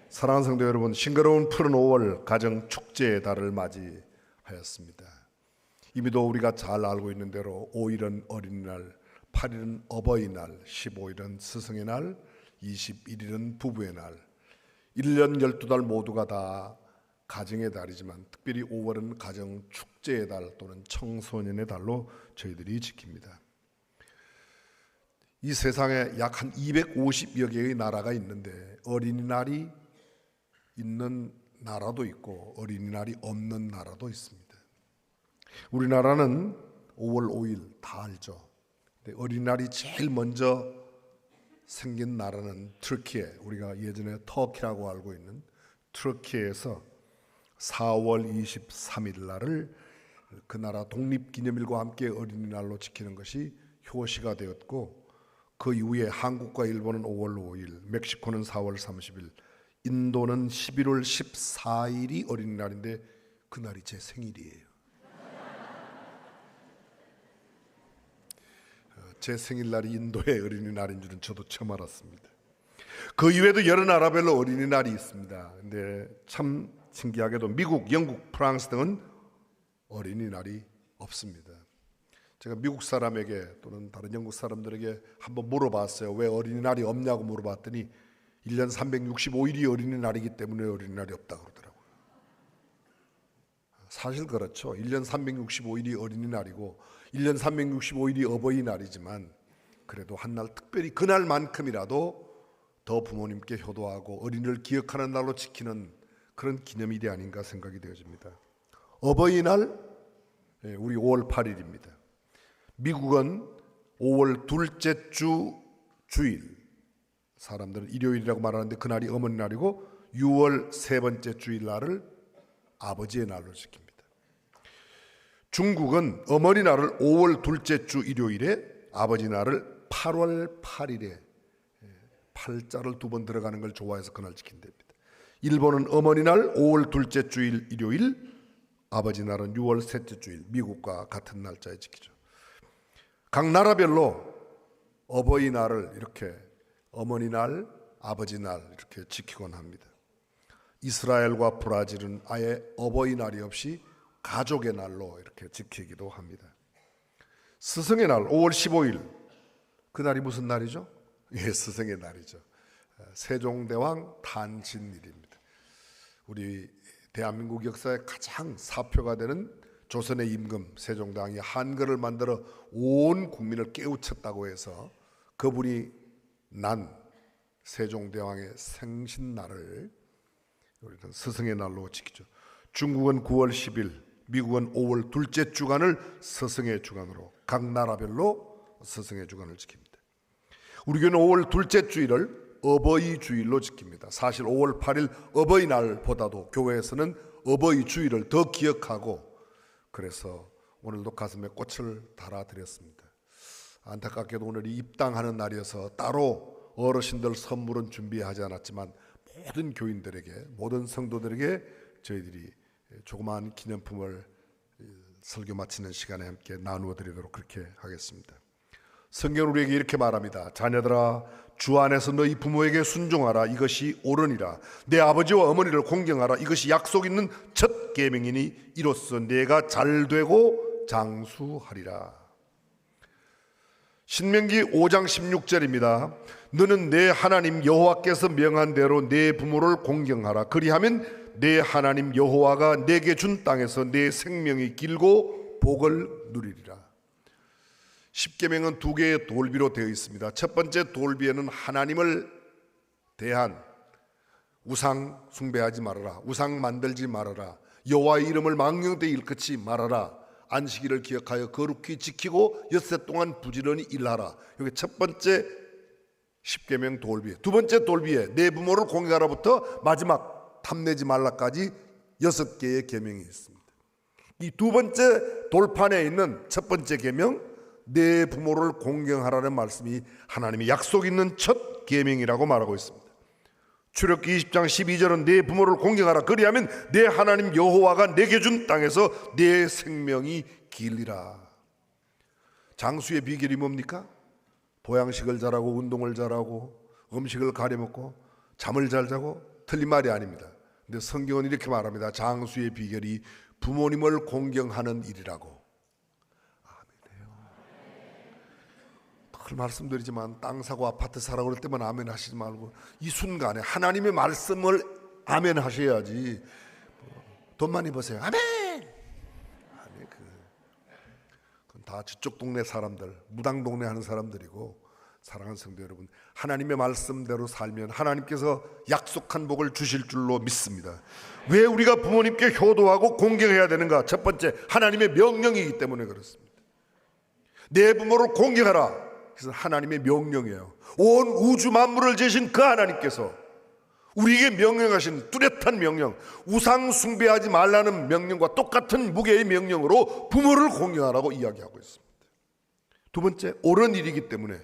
사랑하는 성도 여러분, 싱그러운 푸른 5월 가정 축제의 달을 맞이하였습니다. 이미도 우리가 잘 알고 있는 대로 5일은 어린이날, 8일은 어버이날, 15일은 스승의 날, 21일은 부부의 날, 1년 12달 모두가 다 가정의 달이지만 특별히 5월은 가정 축제의 달 또는 청소년의 달로 저희들이 지킵니다. 이 세상에 약 한 250여 개의 나라가 있는데 어린이날이 있는 나라도 있고 어린이날이 없는 나라도 있습니다. 우리나라는 5월 5일 다 알죠. 근데 어린이날이 제일 먼저 생긴 나라는 터키에, 우리가 예전에 터키라고 알고 있는 터키에서 4월 23일 날을 그 나라 독립기념일과 함께 어린이날로 지키는 것이 효시가 되었고, 그 이후에 한국과 일본은 5월 5일, 멕시코는 4월 30일, 인도는 11월 14일이 어린이날인데 그날이 제 생일이에요. 제 생일날이 인도의 어린이날인 줄은 저도 처음 알았습니다. 그 이외에도 여러 나라별로 어린이날이 있습니다. 근데 참 신기하게도 미국, 영국, 프랑스 등은 어린이날이 없습니다. 제가 미국 사람에게 또는 다른 영국 사람들에게 한번 물어봤어요. 왜 어린이날이 없냐고 물어봤더니 1년 365일이 어린이날이기 때문에 어린이날이 없다고 그러더라고요. 사실 그렇죠. 1년 365일이 어린이날이고 1년 365일이 어버이날이지만 그래도 한날 특별히 그날만큼이라도 더 부모님께 효도하고 어린이를 기억하는 날로 지키는 그런 기념일이 아닌가 생각이 되어집니다. 어버이날 우리 5월 8일입니다. 미국은 5월 둘째 주 주일, 사람들은 일요일이라고 말하는데 그날이 어머니날이고 6월 세 번째 주일날을 아버지의 날로 지킵니다. 중국은 어머니날을 5월 둘째 주 일요일에, 아버지날을 8월 8일에, 팔자를 두 번 들어가는 걸 좋아해서 그날 지킨답니다. 일본은 어머니날 5월 둘째 주일 일요일, 아버지날은 6월 셋째 주일, 미국과 같은 날짜에 지키죠. 각 나라별로 어버이날을 이렇게 어머니날, 아버지날 이렇게 지키곤 합니다. 이스라엘과 브라질은 아예 어버이날이 없이 가족의 날로 이렇게 지키기도 합니다. 스승의 날 5월 15일, 그날이 무슨 날이죠? 예, 스승의 날이죠. 세종대왕 탄신일입니다. 우리 대한민국 역사의 가장 사표가 되는 조선의 임금 세종대왕이 한글을 만들어 온 국민을 깨우쳤다고 해서 그분이 난 세종대왕의 생신날을 우리는 스승의 날로 지키죠. 중국은 9월 10일, 미국은 5월 둘째 주간을 스승의 주간으로 각 나라별로 스승의 주간을 지킵니다. 우리 교회는 5월 둘째 주일을 어버이 주일로 지킵니다. 사실 5월 8일 어버이날보다도 교회에서는 어버이 주일을 더 기억하고, 그래서 오늘도 가슴에 꽃을 달아드렸습니다. 안타깝게도 오늘이 입당하는 날이어서 따로 어르신들 선물은 준비하지 않았지만 모든 교인들에게, 모든 성도들에게 저희들이 조그마한 기념품을 설교 마치는 시간에 함께 나누어 드리도록 그렇게 하겠습니다. 성경은 우리에게 이렇게 말합니다. 자녀들아, 주 안에서 너희 부모에게 순종하라. 이것이 옳으니라. 내 아버지와 어머니를 공경하라. 이것이 약속 있는 첫 계명이니 이로써 내가 잘되고 장수하리라. 신명기 5장 16절입니다. 너는 내 하나님 여호와께서 명한 대로 내 부모를 공경하라. 그리하면 내 하나님 여호와가 내게 준 땅에서 내 생명이 길고 복을 누리리라. 십계명은 두 개의 돌비로 되어 있습니다. 첫 번째 돌비에는 하나님을 대한 우상 숭배하지 말아라, 우상 만들지 말아라, 여호와의 이름을 망령되이 일컫지 말아라, 안식일을 기억하여 거룩히 지키고 엿새 동안 부지런히 일하라. 이게 첫 번째 십계명 돌비. 두 번째 돌비에 내 부모를 공경하라부터 마지막 탐내지 말라까지 6개의 계명이 있습니다. 이 두 번째 돌판에 있는 첫 번째 계명, 내 부모를 공경하라는 말씀이 하나님의 약속 있는 첫 계명이라고 말하고 있습니다. 출애굽기 20장 12절은 내 부모를 공경하라. 그리하면 내 하나님 여호와가 내게 준 땅에서 내 생명이 길리라. 장수의 비결이 뭡니까? 보양식을 잘하고 운동을 잘하고 음식을 가려 먹고 잠을 잘 자고 틀린 말이 아닙니다. 근데 성경은 이렇게 말합니다. 장수의 비결이 부모님을 공경하는 일이라고. 늘 말씀드리지만 땅 사고 아파트 사라고 그럴 때만 아멘 하시지 말고 이 순간에 하나님의 말씀을 아멘 하셔야지. 돈 많이 버세요. 아멘. 아니 그건 다 저쪽 동네 사람들, 무당 동네 하는 사람들이고, 사랑하는 성도 여러분, 하나님의 말씀대로 살면 하나님께서 약속한 복을 주실 줄로 믿습니다. 왜 우리가 부모님께 효도하고 공경해야 되는가? 첫 번째, 하나님의 명령이기 때문에 그렇습니다. 내 부모를 공경하라. 그래서 하나님의 명령이에요. 온 우주 만물을 지으신 그 하나님께서 우리에게 명령하신 뚜렷한 명령, 우상 숭배하지 말라는 명령과 똑같은 무게의 명령으로 부모를 공경하라고 이야기하고 있습니다. 두 번째, 옳은 일이기 때문에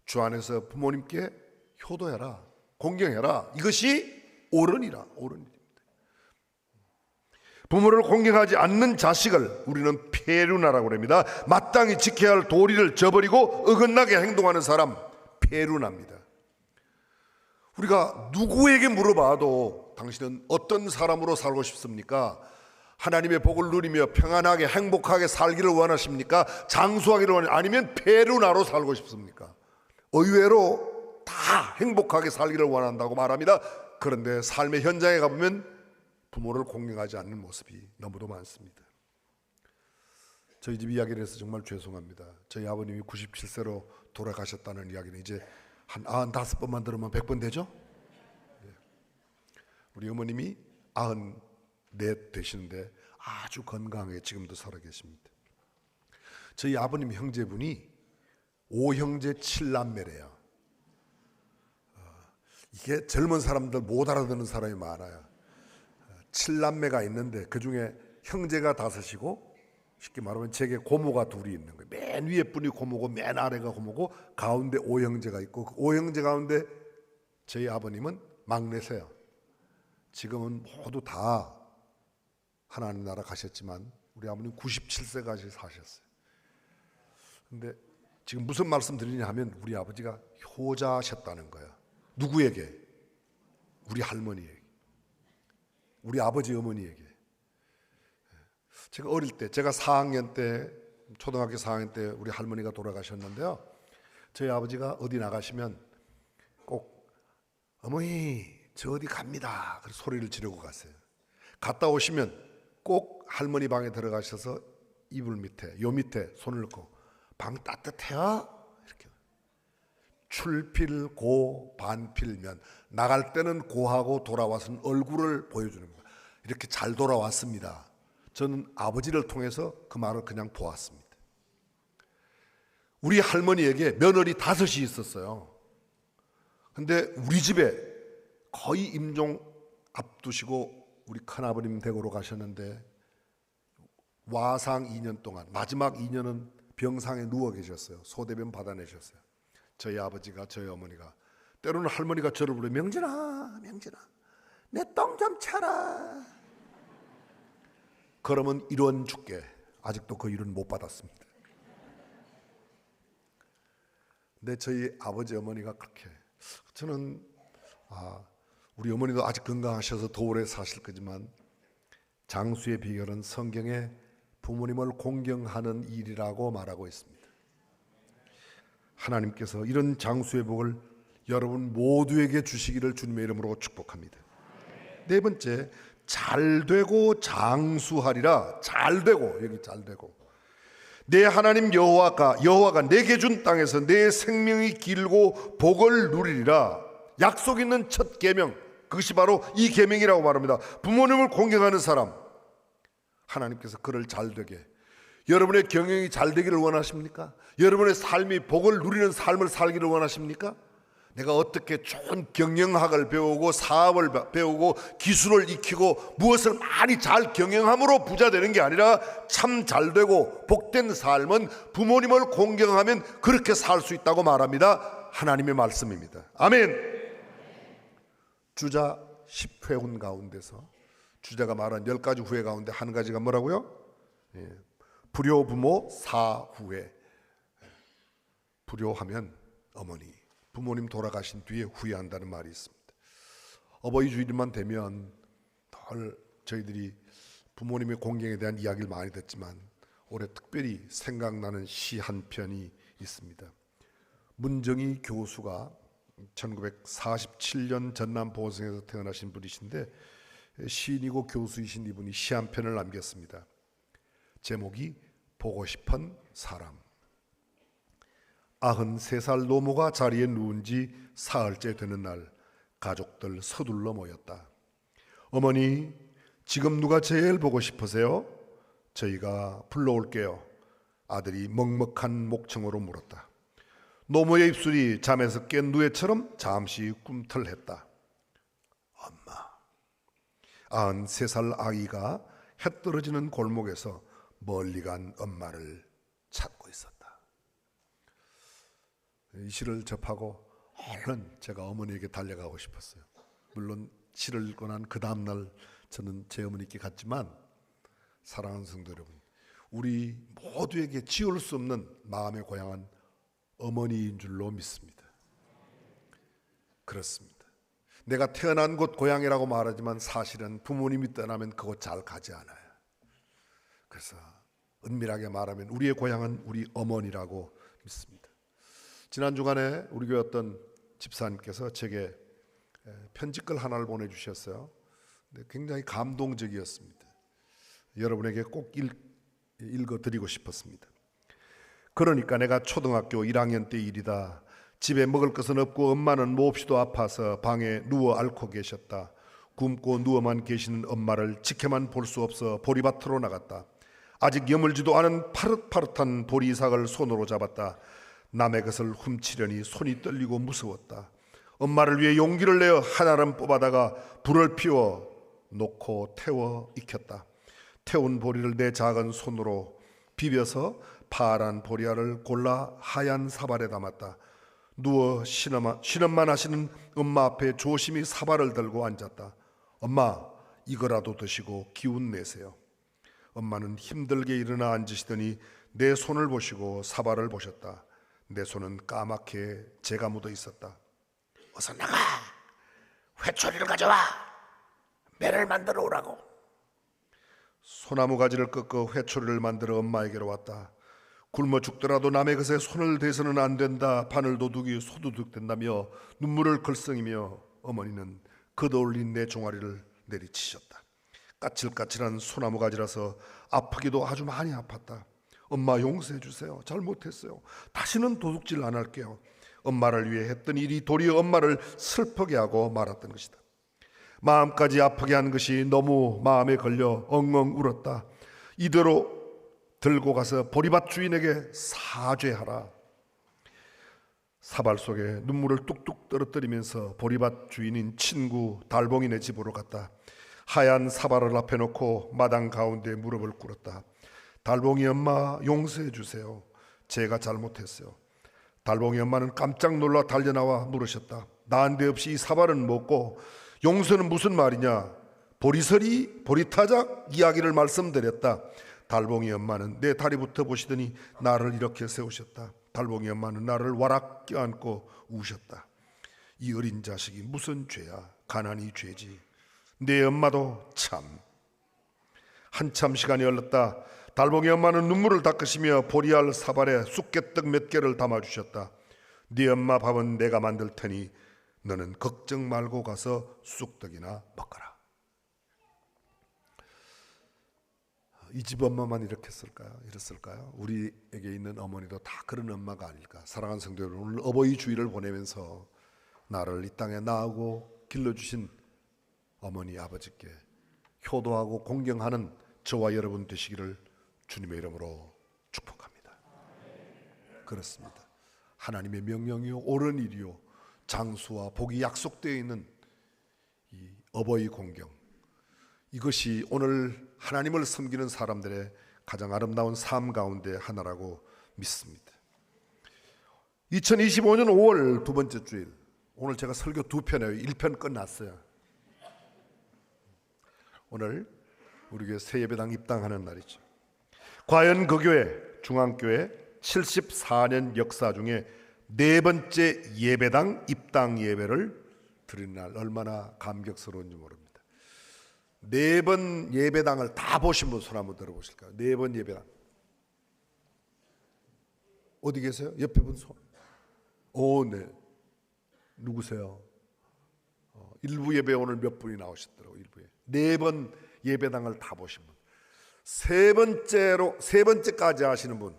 주 안에서 부모님께 효도해라, 공경해라. 이것이 옳은 일이라, 옳은 일입니다. 부모를 공경하지 않는 자식을 우리는 폐륜하라고 합니다. 마땅히 지켜야 할 도리를 저버리고 어긋나게 행동하는 사람, 폐륜합니다. 우리가 누구에게 물어봐도 당신은 어떤 사람으로 살고 싶습니까? 하나님의 복을 누리며 평안하게 행복하게 살기를 원하십니까? 장수하기를 원하십니까? 아니면 폐륜하로 살고 싶습니까? 의외로 다 행복하게 살기를 원한다고 말합니다. 그런데 삶의 현장에 가보면 부모를 공경하지 않는 모습이 너무도 많습니다. 저희 집 이야기를 해서 정말 죄송합니다. 저희 아버님이 97세로 돌아가셨다는 이야기는 이제 한 95번만 들으면 100번 되죠? 네. 우리 어머님이 94 되시는데 아주 건강하게 지금도 살아 계십니다. 저희 아버님 형제분이 5형제 7남매래요. 이게 젊은 사람들 못 알아듣는 사람이 많아요. 7남매가 있는데 그 중에 형제가 5이고, 쉽게 말하면 제게 고모가 2이 있는 거예요. 맨 위에 분이 고모고 맨 아래가 고모고 가운데 5형제가 있고, 그 5형제 가운데 저희 아버님은 막내세요. 지금은 모두 다 하나님 나라 가셨지만 우리 아버님 97세까지 사셨어요. 근데 지금 무슨 말씀 드리냐 하면 우리 아버지가 효자셨다는 거예요. 누구에게? 우리 할머니에게, 우리 아버지 어머니에게. 제가 어릴 때, 제가 4학년 때, 초등학교 4학년 때 우리 할머니가 돌아가셨는데요, 저희 아버지가 어디 나가시면 꼭 어머니 저 어디 갑니다, 그래서 소리를 지르고 갔어요. 갔다 오시면 꼭 할머니 방에 들어가셔서 이불 밑에, 요 밑에 손을 넣고 방 따뜻해요? 이렇게. 출필고 반필면, 나갈 때는 고하고 돌아와서는 얼굴을 보여주는 거예요. 이렇게 잘 돌아왔습니다. 저는 아버지를 통해서 그 말을 그냥 보았습니다. 우리 할머니에게 며느리 5이 있었어요. 근데 우리 집에 거의 임종 앞두시고 우리 큰아버님 댁으로 가셨는데 와상 2년 동안, 마지막 2년은 병상에 누워 계셨어요. 소대변 받아내셨어요. 저희 아버지가, 저희 어머니가, 때로는 할머니가 저를 부르며 명진아, 명진아, 내 똥 좀 차라. 그러면 이런 죽게. 아직도 그 일은 못 받았습니다. 근데 저희 아버지 어머니가 그렇게, 저는 우리 어머니도 아직 건강하셔서 더 오래 사실 거지만 장수의 비결은 성경에 부모님을 공경하는 일이라고 말하고 있습니다. 하나님께서 이런 장수의 복을 여러분 모두에게 주시기를 주님의 이름으로 축복합니다. 네 번째, 잘되고 장수하리라. 잘되고, 여기 잘되고, 내 하나님 여호와가 내게 준 땅에서 내 생명이 길고 복을 누리리라. 약속 있는 첫 계명, 그것이 바로 이 계명이라고 말합니다. 부모님을 공경하는 사람, 하나님께서 그를 잘되게, 여러분의 경영이 잘되기를 원하십니까? 여러분의 삶이 복을 누리는 삶을 살기를 원하십니까? 내가 어떻게 좋은 경영학을 배우고 사업을 배우고 기술을 익히고 무엇을 많이 잘 경영함으로 부자 되는 게 아니라 참 잘되고 복된 삶은 부모님을 공경하면 그렇게 살 수 있다고 말합니다. 하나님의 말씀입니다. 아멘. 주자 10회훈 가운데서 주자가 말한 10가지 후회 가운데 한 가지가 뭐라고요? 불효부모 사후회. 불효하면 어머니, 부모님 돌아가신 뒤에 후회한다는 말이 있습니다. 어버이 주일만 되면 늘 저희들이 부모님의 공경에 대한 이야기를 많이 듣지만 올해 특별히 생각나는 시 한 편이 있습니다. 문정희 교수가 1947년 전남 보성에서 태어나신 분이신데 시인이고 교수이신 이분이 시 한 편을 남겼습니다. 제목이 보고 싶은 사람. 93살 노모가 자리에 누운 지 사흘째 되는 날 가족들 서둘러 모였다. 어머니, 지금 누가 제일 보고 싶으세요? 저희가 불러올게요. 아들이 먹먹한 목청으로 물었다. 노모의 입술이 잠에서 깬 누에처럼 잠시 꿈틀했다. 엄마. 93살 아이가 해 떨어지는 골목에서 멀리 간 엄마를 찾고 있었다. 이 시를 접하고 얼른 제가 어머니에게 달려가고 싶었어요. 물론 시를 읽고 난 그 다음날 저는 제 어머니께 갔지만 사랑하는 성도 여러분, 우리 모두에게 지울 수 없는 마음의 고향은 어머니인 줄로 믿습니다. 그렇습니다. 내가 태어난 곳 고향이라고 말하지만 사실은 부모님이 떠나면 그곳 잘 가지 않아요. 그래서 은밀하게 말하면 우리의 고향은 우리 어머니라고 믿습니다. 지난 주간에 우리 교회 어떤 집사님께서 제게 편지글 하나를 보내주셨어요. 굉장히 감동적이었습니다. 여러분에게 꼭 읽어드리고 싶었습니다. 그러니까 내가 초등학교 1학년 때 일이다. 집에 먹을 것은 없고 엄마는 몹시도 아파서 방에 누워 앓고 계셨다. 굶고 누워만 계시는 엄마를 지켜만 볼 수 없어 보리밭으로 나갔다. 아직 여물지도 않은 파릇파릇한 보리삭을 손으로 잡았다. 남의 것을 훔치려니 손이 떨리고 무서웠다. 엄마를 위해 용기를 내어 한아름 뽑아다가 불을 피워 놓고 태워 익혔다. 태운 보리를 내 작은 손으로 비벼서 파란 보리알을 골라 하얀 사발에 담았다. 누워 신음만 하시는 엄마 앞에 조심히 사발을 들고 앉았다. 엄마, 이거라도 드시고 기운 내세요. 엄마는 힘들게 일어나 앉으시더니 내 손을 보시고 사발을 보셨다. 내 손은 까맣게 재가 묻어 있었다. 어서 나가! 회초리를 가져와! 매를 만들어 오라고. 소나무 가지를 꺾어 회초리를 만들어 엄마에게로 왔다. 굶어 죽더라도 남의 것에 손을 대서는 안 된다. 바늘도둑이 소두둑된다며 눈물을 글썽이며 어머니는 걷어올린 내 종아리를 내리치셨다. 까칠까칠한 소나무 가지라서 아프기도 아주 많이 아팠다. 엄마 용서해 주세요. 잘못했어요. 다시는 도둑질 안 할게요. 엄마를 위해 했던 일이 도리어 엄마를 슬프게 하고 말았던 것이다. 마음까지 아프게 한 것이 너무 마음에 걸려 엉엉 울었다. 이대로 들고 가서 보리밭 주인에게 사죄하라. 사발 속에 눈물을 뚝뚝 떨어뜨리면서 보리밭 주인인 친구 달봉이네 집으로 갔다. 하얀 사발을 앞에 놓고 마당 가운데 무릎을 꿇었다. 달봉이 엄마 용서해 주세요. 제가 잘못했어요. 달봉이 엄마는 깜짝 놀라 달려나와 물으셨다. 난데없이 이 사발은 뭐고 용서는 무슨 말이냐. 보리설이 보리타작 이야기를 말씀드렸다. 달봉이 엄마는 내 다리부터 보시더니 나를 이렇게 세우셨다. 달봉이 엄마는 나를 와락 껴안고 우셨다. 이 어린 자식이 무슨 죄야. 가난이 죄지. 내 엄마도 참. 한참 시간이 흘렀다. 달봉이 엄마는 눈물을 닦으시며 보리알 사발에 쑥개떡 몇 개를 담아주셨다. 네 엄마 밥은 내가 만들 테니 너는 걱정 말고 가서 쑥떡이나 먹거라. 이 집 엄마만 이랬을까요? 우리에게 있는 어머니도 다 그런 엄마가 아닐까. 사랑하는 성도 여러분, 오늘 어버이 주일을 보내면서 나를 이 땅에 낳고 길러주신 어머니 아버지께 효도하고 공경하는 저와 여러분 되시기를 주님의 이름으로 축복합니다. 그렇습니다. 하나님의 명령이요 옳은 일이요 장수와 복이 약속되어 있는 이 어버이 공경, 이것이 오늘 하나님을 섬기는 사람들의 가장 아름다운 삶 가운데 하나라고 믿습니다. 2025년 5월 두 번째 주일, 오늘 제가 설교 2편이에요. 1편 끝났어요. 오늘 우리 교회 새 예배당 입당하는 날이죠. 과연 그 교회, 중앙교회 74년 역사 중에 네 번째 예배당 입당 예배를 드리는 날 얼마나 감격스러운지 모릅니다. 4번 예배당을 다 보신 분 손 한번 들어보실까요? 4번 예배당. 어디 계세요? 옆에 분 손. 네. 누구세요? 일부 예배 오늘 몇 분이 나오셨더라고요. 일부에 4번 예배당을 다 보신 분. 세 번째까지 하시는 분.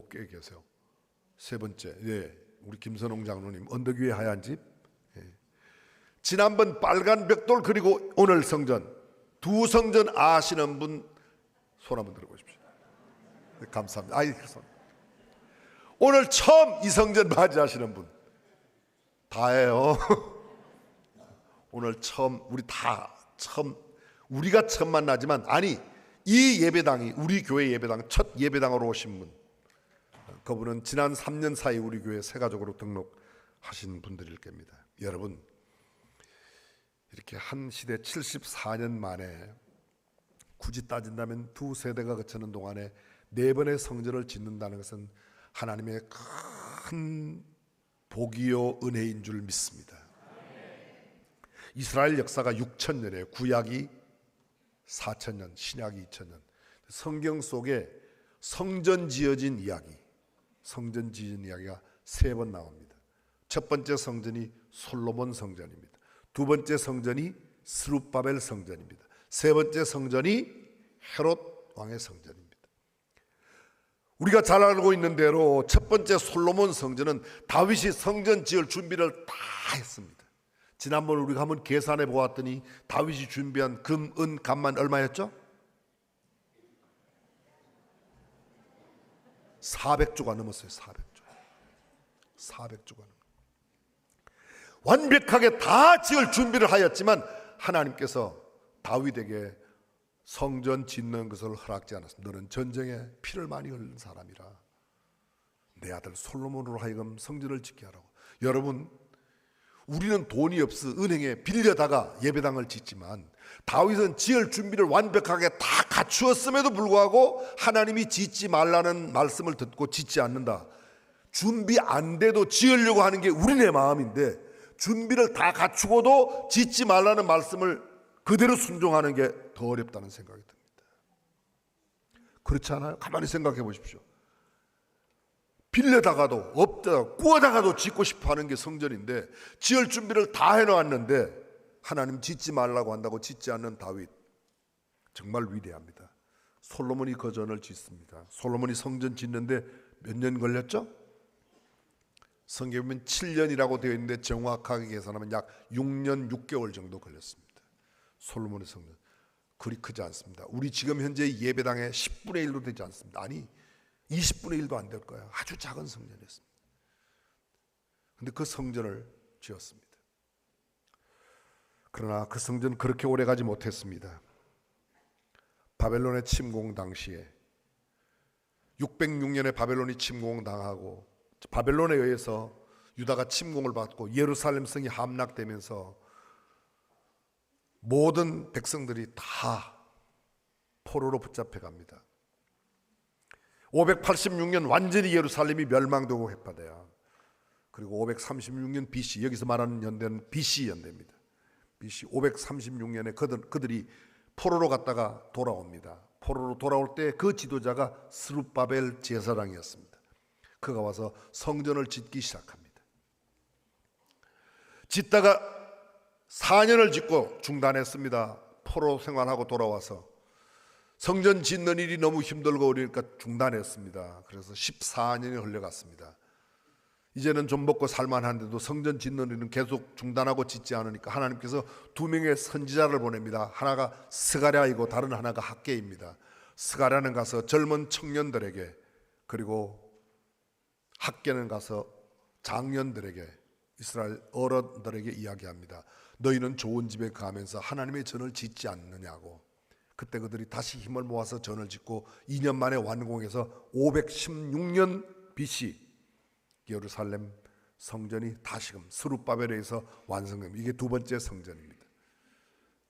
꽤 계세요. 세 번째. 예. 우리 김선홍 장로님 언덕 위에 하얀 집. 예. 지난번 빨간 벽돌 그리고 오늘 성전 두 성전 아시는 분 손 한번 들어보십시오. 네, 감사합니다. 오늘 처음 이 성전 맞이하시는 분 다예요. 오늘 처음 우리가 처음 만나지만 이 예배당이 우리 교회 예배당 첫 예배당으로 오신 분, 그분은 지난 3년 사이 우리 교회 새 가족으로 등록하신 분들일 겁니다. 여러분, 이렇게 한 시대 74년 만에 굳이 따진다면 두 세대가 거치는 동안에 4번의 성전을 짓는다는 것은 하나님의 큰 복이요 은혜인 줄 믿습니다. 이스라엘 역사가 6,000년이에요. 구약이 4,000년, 신약이 2,000년. 성경 속에 성전 지어진 이야기가 3번 나옵니다. 첫 번째 성전이 솔로몬 성전입니다. 두 번째 성전이 스룹바벨 성전입니다. 세 번째 성전이 헤롯 왕의 성전입니다. 우리가 잘 알고 있는 대로 첫 번째 솔로몬 성전은 다윗이 성전 지을 준비를 다 했습니다. 지난번 우리가 한번 계산해 보았더니 다윗이 준비한 금, 은, 감만 얼마였죠? 400조가 넘었어요. 400조가 넘었어요. 완벽하게 다 지을 준비를 하였지만 하나님께서 다윗에게 성전 짓는 것을 허락지 않았습니다. 너는 전쟁에 피를 많이 흘린 사람이라 내 아들 솔로몬으로 하여금 성전을 짓게 하라고. 여러분, 우리는 돈이 없어 은행에 빌려다가 예배당을 짓지만 다윗은 지을 준비를 완벽하게 다 갖추었음에도 불구하고 하나님이 짓지 말라는 말씀을 듣고 짓지 않는다. 준비 안 돼도 지으려고 하는 게 우리네 마음인데 준비를 다 갖추고도 짓지 말라는 말씀을 그대로 순종하는 게 더 어렵다는 생각이 듭니다. 그렇지 않아요? 가만히 생각해 보십시오. 빌려다가도 없다가 구하다가도 짓고 싶어 하는 게 성전인데 지을 준비를 다 해놓았는데 하나님 짓지 말라고 한다고 짓지 않는 다윗, 정말 위대합니다. 솔로몬이 거전을 짓습니다. 솔로몬이 성전 짓는데 몇 년 걸렸죠? 성경에 보면 7년이라고 되어 있는데 정확하게 계산하면 약 6년 6개월 정도 걸렸습니다. 솔로몬의 성전 그리 크지 않습니다. 우리 지금 현재 예배당의 10분의 1도 되지 않습니다. 20분의 1도 안 될 거예요. 아주 작은 성전이었습니다. 그런데 그 성전을 지었습니다. 그러나 그 성전 그렇게 오래 가지 못했습니다. 바벨론의 침공 당시에 606년에 바벨론이 침공당하고 바벨론에 의해서 유다가 침공을 받고 예루살렘 성이 함락되면서 모든 백성들이 다 포로로 붙잡혀 갑니다. 586년 완전히 예루살렘이 멸망되고 해파돼요. 그리고 536년 BC, 여기서 말하는 연대는 BC 연대입니다. BC 536년에 그들이 포로로 갔다가 돌아옵니다. 포로로 돌아올 때 그 지도자가 스룹바벨 제사장이었습니다. 그가 와서 성전을 짓기 시작합니다. 짓다가 4년을 짓고 중단했습니다. 포로 생활하고 돌아와서 성전 짓는 일이 너무 힘들고 어려우니까 중단했습니다. 그래서 14년이 흘러갔습니다. 이제는 좀 먹고 살만한데도 성전 짓는 일은 계속 중단하고 짓지 않으니까 하나님께서 2명의 선지자를 보냅니다. 하나가 스가랴이고 다른 하나가 학개입니다. 스가랴는 가서 젊은 청년들에게, 그리고 학개는 가서 장년들에게, 이스라엘 어른들에게 이야기합니다. 너희는 좋은 집에 가면서 하나님의 전을 짓지 않느냐고. 그때 그들이 다시 힘을 모아서 전을 짓고 2년 만에 완공해서 516년 BC 예루살렘 성전이 다시금 스룹바벨에서 완성됩니다. 이게 두 번째 성전입니다.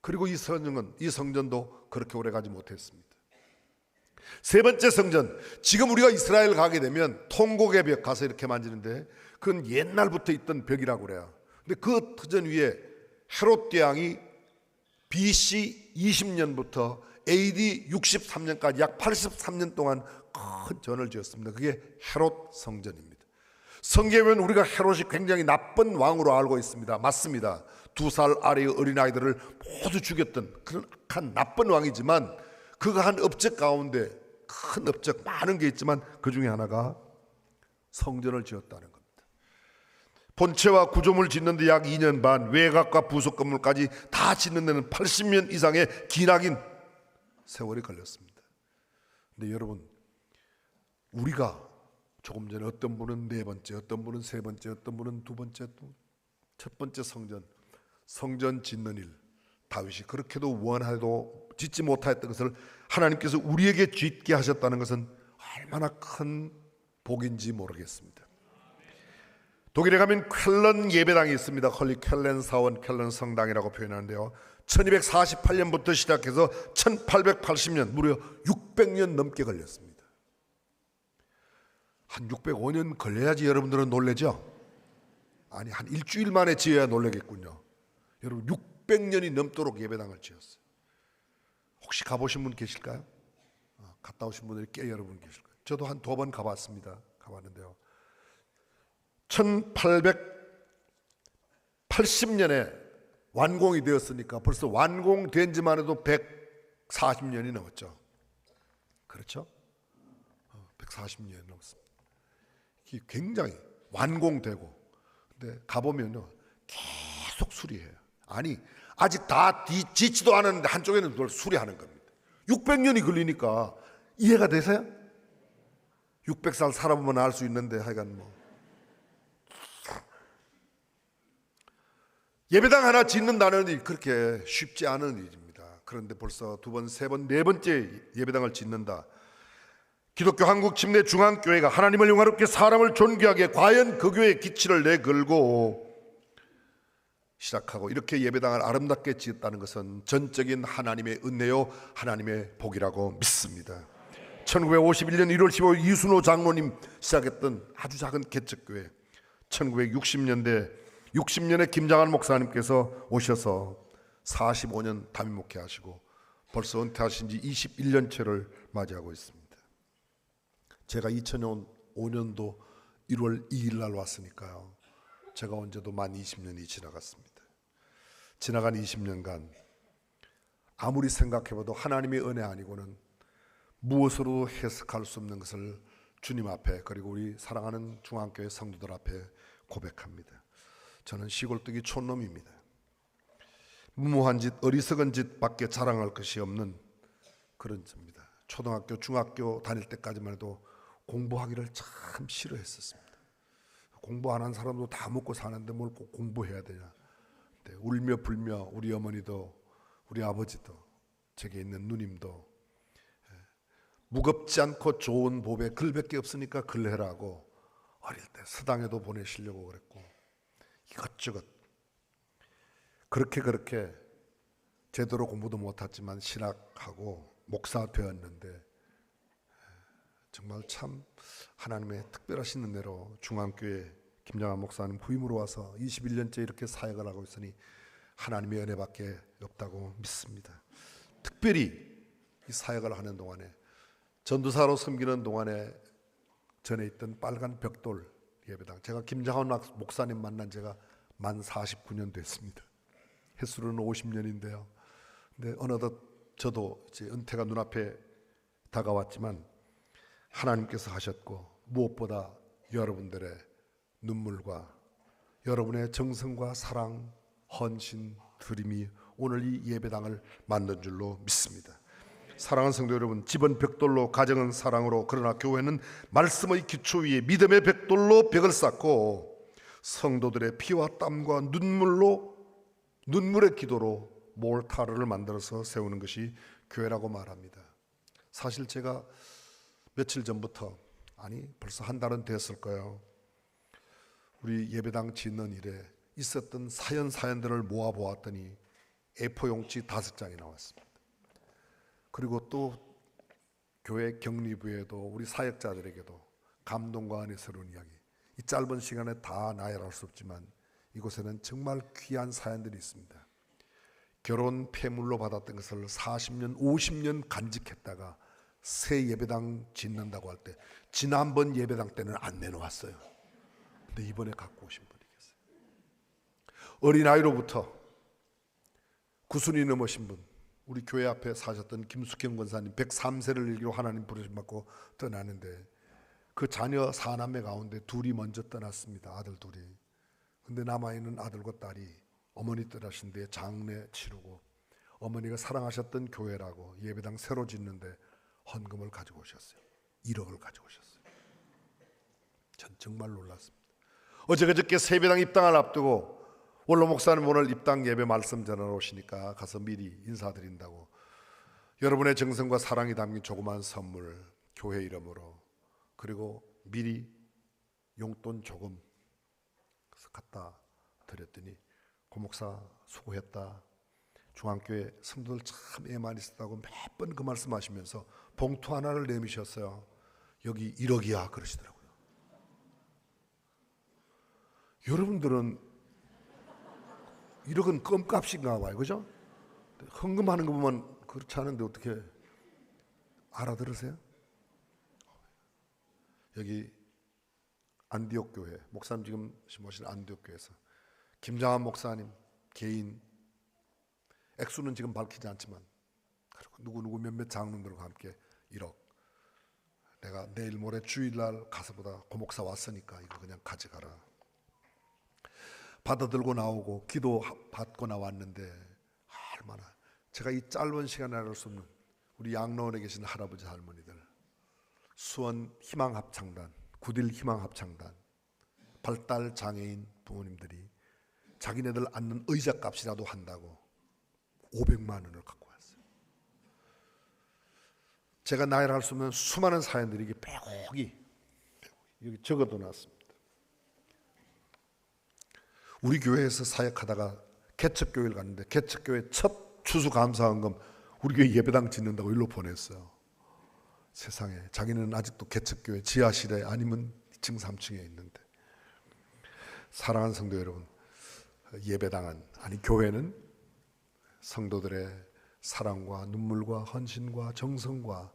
그리고 이 성전도 그렇게 오래 가지 못했습니다. 세 번째 성전, 지금 우리가 이스라엘 가게 되면 통곡의 벽 가서 이렇게 만지는데 그건 옛날부터 있던 벽이라고 그래요. 근데 그 터전 위에 헤롯 대왕이 BC 20년부터 AD 63년까지 약 83년 동안 큰 전을 지었습니다. 그게 헤롯 성전입니다. 성경에는 우리가 헤롯이 굉장히 나쁜 왕으로 알고 있습니다. 맞습니다. 2살 아래의 어린아이들을 모두 죽였던 그런 악한 나쁜 왕이지만, 그가 한 업적 가운데 큰 업적 많은 게 있지만 그 중에 하나가 성전을 지었다는 겁니다. 본체와 구조물 짓는데 약 2년 반, 외곽과 부속 건물까지 다 짓는 데는 80년 이상의 기나긴 세월이 걸렸습니다. 근데 여러분, 우리가 조금 전에 어떤 분은 4번째, 어떤 분은 3번째, 어떤 분은 2번째, 또 첫 번째 성전 짓는 일, 다윗이 그렇게도 원하여도 짓지 못하였던 것을 하나님께서 우리에게 짓게 하셨다는 것은 얼마나 큰 복인지 모르겠습니다. 독일에 가면 쾰런 예배당이 있습니다. 헐리 쾰렌 사원, 쾰런 성당이라고 표현하는데요, 1248년부터 시작해서 1880년 무려 600년 넘게 걸렸습니다. 한 605년 걸려야지 여러분들은 놀라죠? 아니, 한 일주일 만에 지어야 놀라겠군요. 여러분, 600년이 넘도록 예배당을 지었어요. 혹시 가보신 분 계실까요? 갔다 오신 분들이 꽤 여러분 계실까요? 저도 한 2번 가봤습니다. 가봤는데요, 1880년에 완공이 되었으니까 벌써 완공된 지만 해도 140년이 넘었죠. 그렇죠? 140년이 넘었습니다. 이게 굉장히 완공되고, 근데 가보면요, 계속 수리해요. 아니, 아직 다 짓지도 않았는데 한쪽에는 그걸 수리하는 겁니다. 600년이 걸리니까 이해가 되세요? 600살 살아보면 알 수 있는데, 하여간 뭐 예배당 하나 짓는다는 일이 그렇게 쉽지 않은 일입니다. 그런데 벌써 2번, 3번, 4번째 예배당을 짓는다. 기독교 한국 침례 중앙교회가 하나님을 영화롭게 사람을 존귀하게 과연 그 교회의 기치를 내걸고 시작하고 이렇게 예배당을 아름답게 지었다는 것은 전적인 하나님의 은혜요, 하나님의 복이라고 믿습니다. 1951년 1월 15일 이순호 장로님 시작했던 아주 작은 개척교회, 1960년에 김장한 목사님께서 오셔서 45년 담임 목회하시고 벌써 은퇴하신 지 21년째를 맞이하고 있습니다. 제가 2005년도 1월 2일 날 왔으니까요, 제가 언제도 만 20년이 지나갔습니다. 지나간 20년간 아무리 생각해봐도 하나님의 은혜 아니고는 무엇으로 해석할 수 없는 것을 주님 앞에, 그리고 우리 사랑하는 중앙교회 성도들 앞에 고백합니다. 저는 시골뜨기 촌놈입니다. 무모한 짓, 어리석은 짓밖에 자랑할 것이 없는 그런 자입니다. 초등학교, 중학교 다닐 때까지만 해도 공부하기를 참 싫어했었습니다. 공부 안 한 사람도 다 먹고 사는데 뭘 꼭 공부해야 되냐. 울며 불며 우리 어머니도 우리 아버지도 제게 있는 누님도 무겁지 않고 좋은 법에 글밖에 없으니까 글해라고 어릴 때 서당에도 보내시려고 그랬고, 이것저것 그렇게 제대로 공부도 못했지만 신학하고 목사 되었는데, 정말 참 하나님의 특별하신 은혜로 중앙교회 김장한 목사님 부임으로 와서 21년째 이렇게 사역을 하고 있으니 하나님의 은혜밖에 없다고 믿습니다. 특별히 이 사역을 하는 동안에, 전도사로 섬기는 동안에 전에 있던 빨간 벽돌 예배당, 제가 김장한 목사님 만난 제가 만 49년 됐습니다. 횟수로는 50년인데요. 근데 어느덧 저도 이제 은퇴가 눈앞에 다가왔지만 하나님께서 하셨고, 무엇보다 여러분들의 눈물과 여러분의 정성과 사랑, 헌신, 드림이 오늘 이 예배당을 만든 줄로 믿습니다. 사랑하는 성도 여러분, 집은 벽돌로, 가정은 사랑으로, 그러나 교회는 말씀의 기초 위에 믿음의 벽돌로 벽을 쌓고 성도들의 피와 땀과 눈물의 기도로 몰타르를 만들어서 세우는 것이 교회라고 말합니다. 사실 제가 며칠 전부터, 아니 벌써 한 달은 됐을 거예요, 우리 예배당 짓는 일에 있었던 사연들을 모아보았더니 A4 용지 5장이 나왔습니다. 그리고 또 교회 격리부에도 우리 사역자들에게도 감동과 은혜스러운 이야기, 이 짧은 시간에 다 나열할 수 없지만 이곳에는 정말 귀한 사연들이 있습니다. 결혼 폐물로 받았던 것을 40년, 50년 간직했다가 새 예배당 짓는다고 할 때 지난번 예배당 때는 안 내놓았어요. 근데 이번에 갖고 오신 분이 계세요. 어린아이로부터 구순이 넘으신 분, 우리 교회 앞에 사셨던 김숙경 권사님 103세를 일기로 하나님 부르심 받고 떠나는데 그 자녀 4남매 가운데 둘이 먼저 떠났습니다. 아들 둘이. 근데 남아있는 아들과 딸이 어머니 떠나신 뒤에 장례 치르고 어머니가 사랑하셨던 교회라고 예배당 새로 짓는데 헌금을 가지고 오셨어요. 1억을 가지고 오셨어요. 전 정말 놀랐습니다. 어저께 세배당 입당을 앞두고 원로 목사님 오늘 입당 예배 말씀 전하러 오시니까 가서 미리 인사드린다고 여러분의 정성과 사랑이 담긴 조그만 선물 교회 이름으로 그리고 미리 용돈 조금 갖다 드렸더니 고 목사 수고했다. 중앙교회 성도들 참 애 많이 썼다고 몇 번 그 말씀하시면서 봉투 하나를 내미셨어요. 여기 1억이야 그러시더라고요. 여러분들은 1억은 껌값인가 봐요. 그죠? 헌금하는 거 보면 그렇지 않은데 어떻게 알아들으세요? 여기 안디옥 교회 목사님 지금 모신 안디옥 교회에서 김장한 목사님 개인 액수는 지금 밝히지 않지만 그리고 누구 몇몇 장로들과 함께 1억 내가 내일 모레 주일날 가서보다 고 목사 왔으니까 이거 그냥 가져가라. 받아들고 나오고 기도 받고 나왔는데 얼마나 제가 이 짧은 시간에 알 수 없는 우리 양로원에 계신 할아버지 할머니들 수원 희망합창단 구딜 희망합창단 발달 장애인 부모님들이 자기네들 앉는 의자 값이라도 한다고 500만 원을 갖고 왔어요. 제가 나이를 할 수 없는 수많은 사연들이 이게 빼곡이 여기 적어도 놨습니다. 우리 교회에서 사역하다가 개척교회를 갔는데 개척교회 첫 추수감사헌금 우리 교회 예배당 짓는다고 일로 보냈어요. 세상에 자기는 아직도 개척교회 지하실에 아니면 2층 3층에 있는데 사랑하는 성도 여러분 예배당은 아니 교회는 성도들의 사랑과 눈물과 헌신과 정성과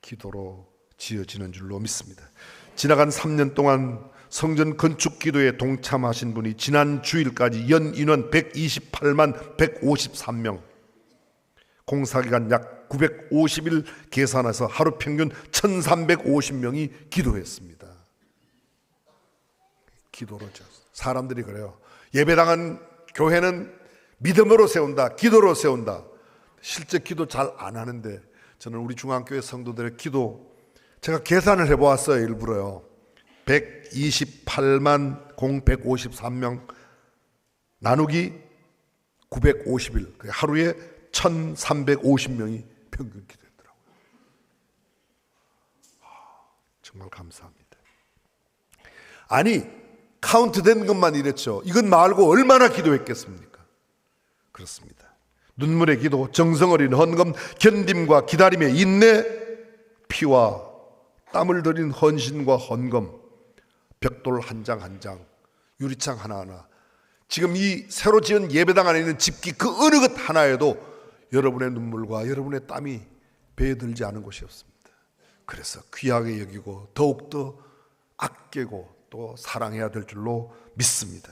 기도로 지어지는 줄로 믿습니다. 지나간 3년 동안 성전 건축 기도에 동참하신 분이 지난 주일까지 연 인원 128만 153명 공사기간 약 950일 계산해서 하루 평균 1350명이 기도했습니다. 기도로죠. 사람들이 그래요. 예배당은 교회는 믿음으로 세운다. 기도로 세운다. 실제 기도 잘 안 하는데 저는 우리 중앙교회 성도들의 기도 제가 계산을 해보았어요. 일부러요. 128만 153명 나누기 950일 하루에 1350명이 평균 기도했더라고요. 정말 감사합니다. 아니 카운트된 것만 이랬죠. 이건 말고 얼마나 기도했겠습니까? 그렇습니다. 눈물의 기도, 정성 어린 헌금, 견딤과 기다림의 인내, 피와 땀을 들인 헌신과 헌금, 벽돌 한 장 한 장, 유리창 하나하나, 지금 이 새로 지은 예배당 안에 있는 집기 그 어느 것 하나에도 여러분의 눈물과 여러분의 땀이 배에 들지 않은 곳이 없습니다. 그래서 귀하게 여기고 더욱더 아끼고 또 사랑해야 될 줄로 믿습니다.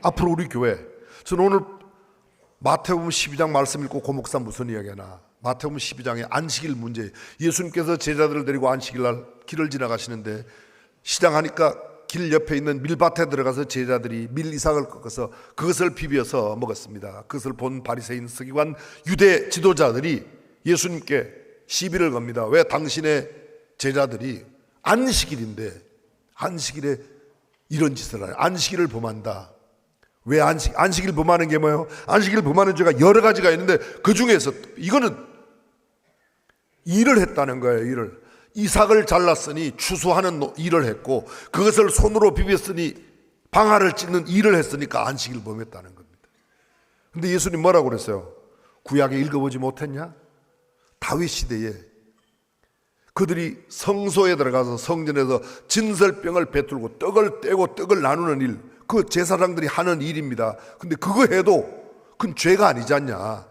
앞으로 우리 교회, 저는 오늘 마태복음 12장 말씀 읽고 고 목사 무슨 이야기나 마태복음 12장의 안식일 문제, 예수님께서 제자들을 데리고 안식일 날 길을 지나가시는데 시장 하니까 길 옆에 있는 밀밭에 들어가서 제자들이 밀이삭을 꺾어서 그것을 비벼서 먹었습니다. 그것을 본 바리새인 서기관 유대 지도자들이 예수님께 시비를 겁니다. 왜 당신의 제자들이 안식일인데 안식일에 이런 짓을 해요? 안식일을 범한다. 왜 안식일 범하는 게 뭐예요? 안식일 범하는 죄가 여러 가지가 있는데 그 중에서 이거는 일을 했다는 거예요. 일을 이삭을 잘랐으니 추수하는 일을 했고 그것을 손으로 비볐으니 방아를 찢는 일을 했으니까 안식일 범했다는 겁니다. 근데 예수님 뭐라고 그랬어요? 구약에 읽어보지 못했냐? 다윗 시대에 그들이 성소에 들어가서 성전에서 진설병을 베풀고 떡을 떼고 떡을 나누는 일, 그 제사장들이 하는 일입니다. 근데 그거 해도 그건 죄가 아니지 않냐.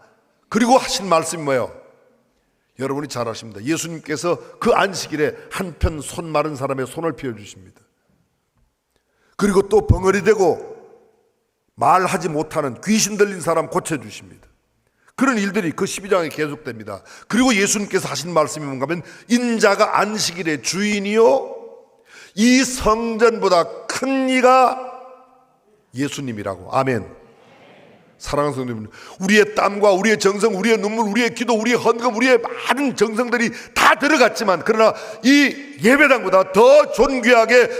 그리고 하신 말씀이 뭐예요? 여러분이 잘 아십니다. 예수님께서 그 안식일에 한편 손 마른 사람의 손을 펴주십니다. 그리고 또 벙어리 되고 말하지 못하는 귀신 들린 사람 고쳐주십니다. 그런 일들이 그 12장에 계속됩니다. 그리고 예수님께서 하신 말씀이 뭔가 하면 인자가 안식일의 주인이요 이 성전보다 큰 이가 예수님이라고. 아멘. 사랑하는 성도님, 우리의 땀과 우리의 정성, 우리의 눈물, 우리의 기도, 우리의 헌금, 우리의 많은 정성들이 다 들어갔지만 그러나 이 예배당보다 더 존귀하게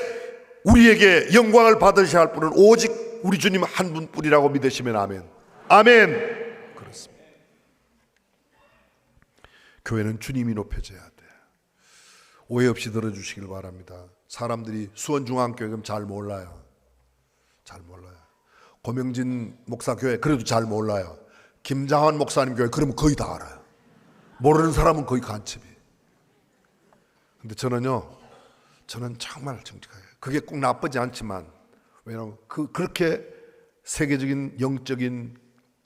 우리에게 영광을 받으셔야 할 분은 오직 우리 주님 한 분뿐이라고 믿으시면 아멘. 아멘. 그렇습니다. 교회는 주님이 높여져야 돼. 오해 없이 들어주시길 바랍니다. 사람들이 수원중앙교회 그럼 잘 몰라요. 잘 몰라요. 고명진 목사 교회 그래도 잘 몰라요. 김장환 목사님 교회 그러면 거의 다 알아요. 모르는 사람은 거의 간첩이에요. 근데 저는 정말 정직해요. 그게 꼭 나쁘지 않지만 왜냐하면 그렇게 세계적인 영적인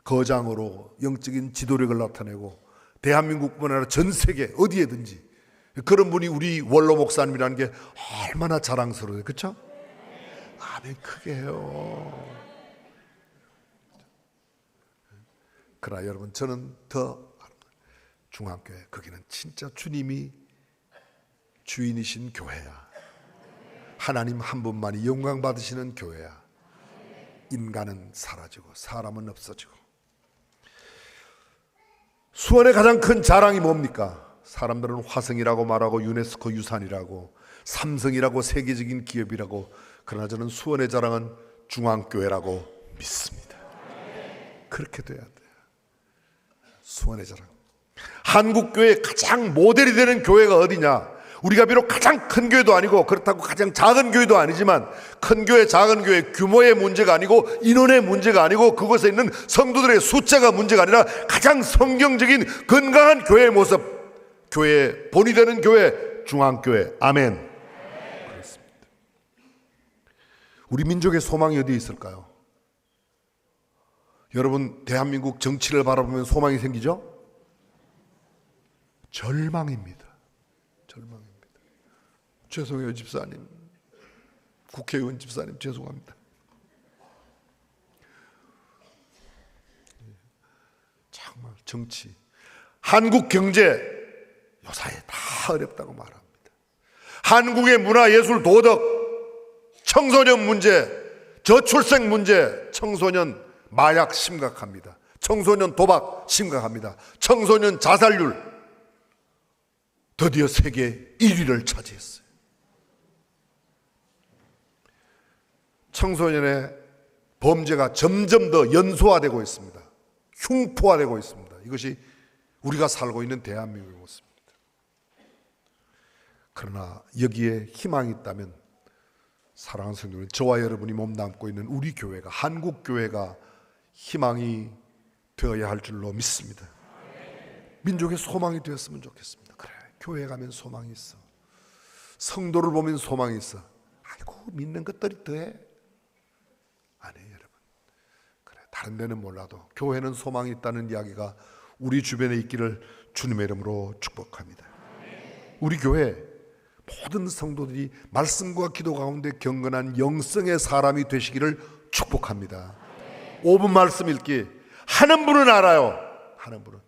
거장으로 영적인 지도력을 나타내고 대한민국뿐 아니라 전 세계 어디에든지 그런 분이 우리 원로 목사님이라는 게 얼마나 자랑스러워요. 그렇죠? 아멘. 크게 해요. 그러나 여러분 저는 더 중앙교회 거기는 진짜 주님이 주인이신 교회야. 하나님 한 분만이 영광 받으시는 교회야. 인간은 사라지고 사람은 없어지고. 수원의 가장 큰 자랑이 뭡니까? 사람들은 화성이라고 말하고 유네스코 유산이라고 삼성이라고 세계적인 기업이라고. 그러나 저는 수원의 자랑은 중앙교회라고 믿습니다. 그렇게 돼야 돼요. 수원의 자랑. 한국교회의 가장 모델이 되는 교회가 어디냐? 우리가 비록 가장 큰 교회도 아니고 그렇다고 가장 작은 교회도 아니지만 큰 교회 작은 교회 규모의 문제가 아니고 인원의 문제가 아니고 그곳에 있는 성도들의 숫자가 문제가 아니라 가장 성경적인 건강한 교회의 모습, 교회의 본이 되는 교회, 중앙교회. 아멘. 그렇습니다. 우리 민족의 소망이 어디에 있을까요? 여러분 대한민국 정치를 바라보면 소망이 생기죠? 절망입니다. 절망입니다. 죄송해요 집사님, 국회의원 집사님 죄송합니다. 정말 정치, 한국 경제 요사이 다 어렵다고 말합니다. 한국의 문화, 예술, 도덕, 청소년 문제, 저출생 문제, 청소년 마약 심각합니다. 청소년 도박 심각합니다. 청소년 자살률 드디어 세계 1위를 차지했어요. 청소년의 범죄가 점점 더 연소화되고 있습니다. 흉포화되고 있습니다. 이것이 우리가 살고 있는 대한민국의 모습입니다. 그러나 여기에 희망이 있다면 사랑하는 성도들, 저와 여러분이 몸담고 있는 우리 교회가, 한국 교회가 희망이 되어야 할 줄로 믿습니다. 민족의 소망이 되었으면 좋겠습니다. 그래, 교회 가면 소망이 있어. 성도를 보면 소망이 있어. 아이고 믿는 것들이 더해. 아니에요 여러분. 그래, 다른 데는 몰라도 교회는 소망이 있다는 이야기가 우리 주변에 있기를 주님의 이름으로 축복합니다. 우리 교회 모든 성도들이 말씀과 기도 가운데 경건한 영성의 사람이 되시기를 축복합니다. 5분 말씀 읽기 하는 분은 알아요. 하는 분은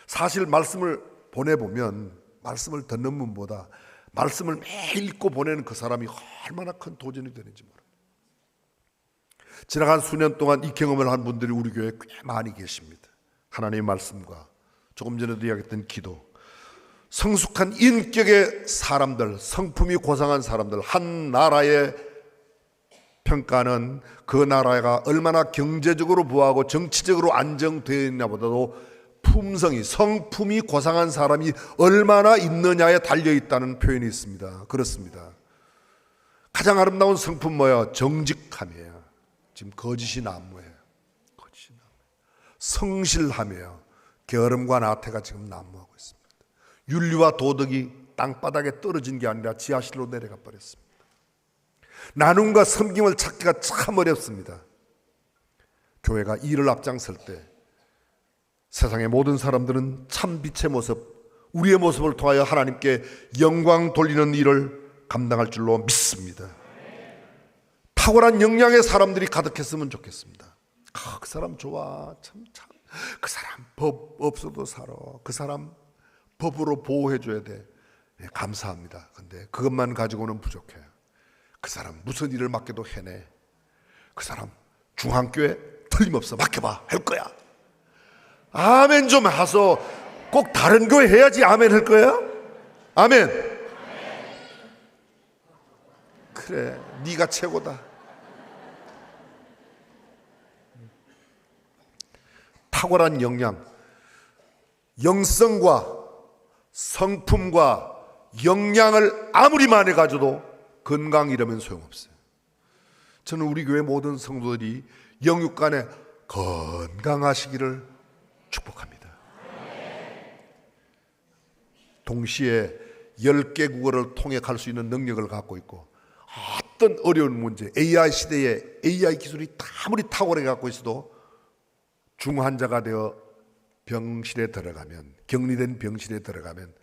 사실 말씀을 보내보면 말씀을 듣는 분보다 말씀을 매일 읽고 보내는 그 사람이 얼마나 큰 도전이 되는지 모릅니다. 지나간 수년 동안 이 경험을 한 분들이 우리 교회에 꽤 많이 계십니다. 하나님의 말씀과 조금 전에도 이야기했던 기도, 성숙한 인격의 사람들, 성품이 고상한 사람들, 한 나라의 평가는 그 나라가 얼마나 경제적으로 부하고 정치적으로 안정되어 있냐보다도 품성이, 성품이 고상한 사람이 얼마나 있느냐에 달려있다는 표현이 있습니다. 그렇습니다. 가장 아름다운 성품 뭐예요? 정직함이에요. 지금 거짓이 난무해요. 거짓이 난무해요. 성실함이에요. 게으름과 나태가 지금 난무하고 있습니다. 윤리와 도덕이 땅바닥에 떨어진 게 아니라 지하실로 내려가 버렸습니다. 나눔과 섬김을 찾기가 참 어렵습니다. 교회가 이를 앞장설 때 세상의 모든 사람들은 참 빛의 모습, 우리의 모습을 통하여 하나님께 영광 돌리는 일을 감당할 줄로 믿습니다. 탁월한 역량의 사람들이 가득했으면 좋겠습니다. 그 사람 좋아, 참. 그 사람 법 없어도 살아. 그 사람 법으로 보호해줘야 돼. 네, 감사합니다. 근데 그것만 가지고는 부족해요. 그 사람 무슨 일을 맡겨도 해내. 그 사람 중앙교회 틀림없어 맡겨봐 할 거야. 아멘 좀 하소. 꼭 다른 교회 해야지 아멘 할 거야? 아멘. 그래, 네가 최고다. 탁월한 역량, 영성과 성품과 역량을 아무리 많이 가져도 건강 잃으면 소용없어요. 저는 우리 교회 모든 성도들이 영육간에 건강하시기를 축복합니다. 동시에 10개 국어를 통역할 수 있는 능력을 갖고 있고, 어떤 어려운 문제, AI 시대에 AI 기술이 아무리 탁월하게 갖고 있어도 중환자가 되어 병실에 들어가면, 격리된 병실에 들어가면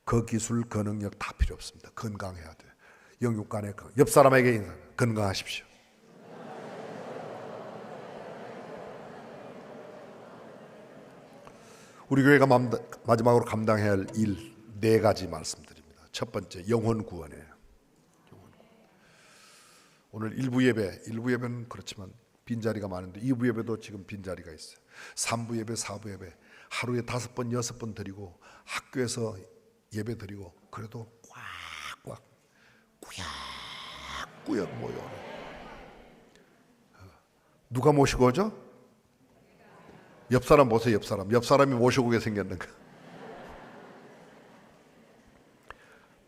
그 기술, 그 능력 다 필요 없습니다. 건강해야 돼요. 영육간에 옆 사람에게 인사, 건강하십시오. 우리 교회가 마지막으로 감당해야 할 일 4가지 말씀드립니다. 첫 번째, 영혼 구원이에요. 오늘 1부 예배는 그렇지만 빈자리가 많은데 2부 예배도 지금 빈자리가 있어요. 3부 예배, 4부 예배 하루에 5번, 6번 드리고, 학교에서 예배 드리고, 그래도 꽉꽉 꾸역꾸역 모여. 누가 모시고 오죠? 옆 사람 보세요. 옆 사람이 모시고 오게 생겼는가.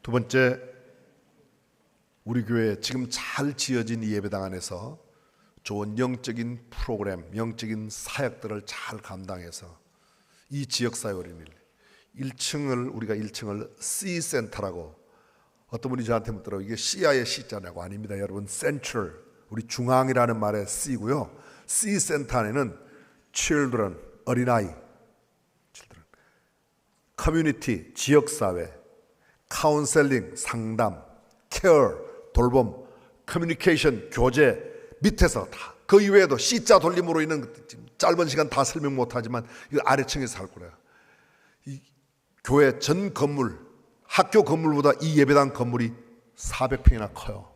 두 번째, 우리 교회 지금 잘 지어진 이 예배당 안에서 좋은 영적인 프로그램, 영적인 사역들을 잘 감당해서 이 지역사회 어린이를 1층을 우리가 1층을 C센터라고, 어떤 분이 저한테 묻더라고요. 이게 C야의 C자냐고. 아닙니다 여러분. Central, 우리 중앙이라는 말의 C고요. C센터 안에는 children, 어린아이, children, 커뮤니티, 지역사회, 카운셀링, 상담, 케어, 돌봄, 커뮤니케이션, 교제, 밑에서 다, 그 이외에도 C자 돌림으로 있는, 짧은 시간 다 설명 못하지만 이거 아래층에서 할 거예요. 이 교회 전 건물, 학교 건물보다 이 예배당 건물이 400평이나 커요.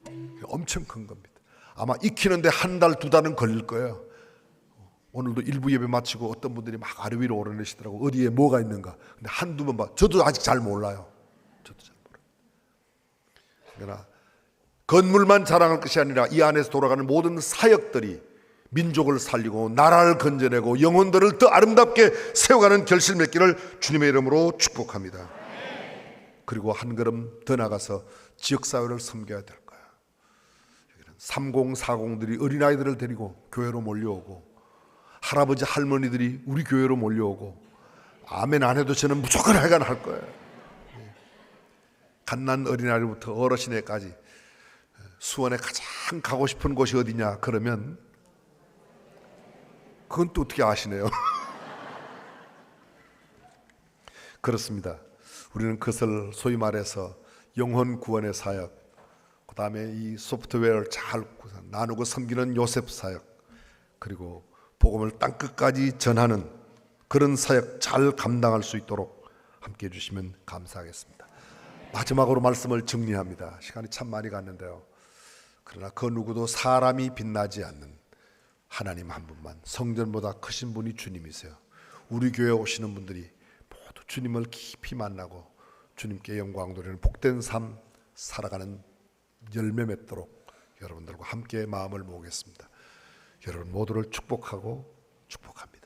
이게 엄청 큰 겁니다. 아마 익히는데 1달, 2달은 걸릴 거예요. 오늘도 일부 예배 마치고 어떤 분들이 막 아래 위로 오르내시더라고. 어디에 뭐가 있는가. 근데 한두 번 봐. 저도 아직 잘 몰라요. 저도 잘 몰라요. 그러나 건물만 자랑할 것이 아니라 이 안에서 돌아가는 모든 사역들이 민족을 살리고 나라를 건져내고 영혼들을 더 아름답게 세워가는 결실 맺기를 주님의 이름으로 축복합니다. 그리고 한 걸음 더 나가서 지역사회를 섬겨야 될 거야. 3040들이 어린아이들을 데리고 교회로 몰려오고, 할아버지 할머니들이 우리 교회로 몰려오고, 아멘 안 해도 저는 무조건 하여간 할 거예요. 갓난 어린아이부터 어르신에까지 수원에 가장 가고 싶은 곳이 어디냐 그러면 그건 또 어떻게 아시네요. 그렇습니다. 우리는 그것을 소위 말해서 영혼 구원의 사역, 그 다음에 이 소프트웨어를 잘 나누고 섬기는 요셉 사역, 그리고 복음을 땅끝까지 전하는 그런 사역 잘 감당할 수 있도록 함께해 주시면 감사하겠습니다. 마지막으로 말씀을 정리합니다. 시간이 참 많이 갔는데요. 그러나 그 누구도 사람이 빛나지 않는 하나님 한 분만, 성전보다 크신 분이 주님이세요. 우리 교회에 오시는 분들이 모두 주님을 깊이 만나고 주님께 영광 돌리는 복된 삶 살아가는 열매 맺도록 여러분들과 함께 마음을 모으겠습니다. 여러분 모두를 축복하고 축복합니다.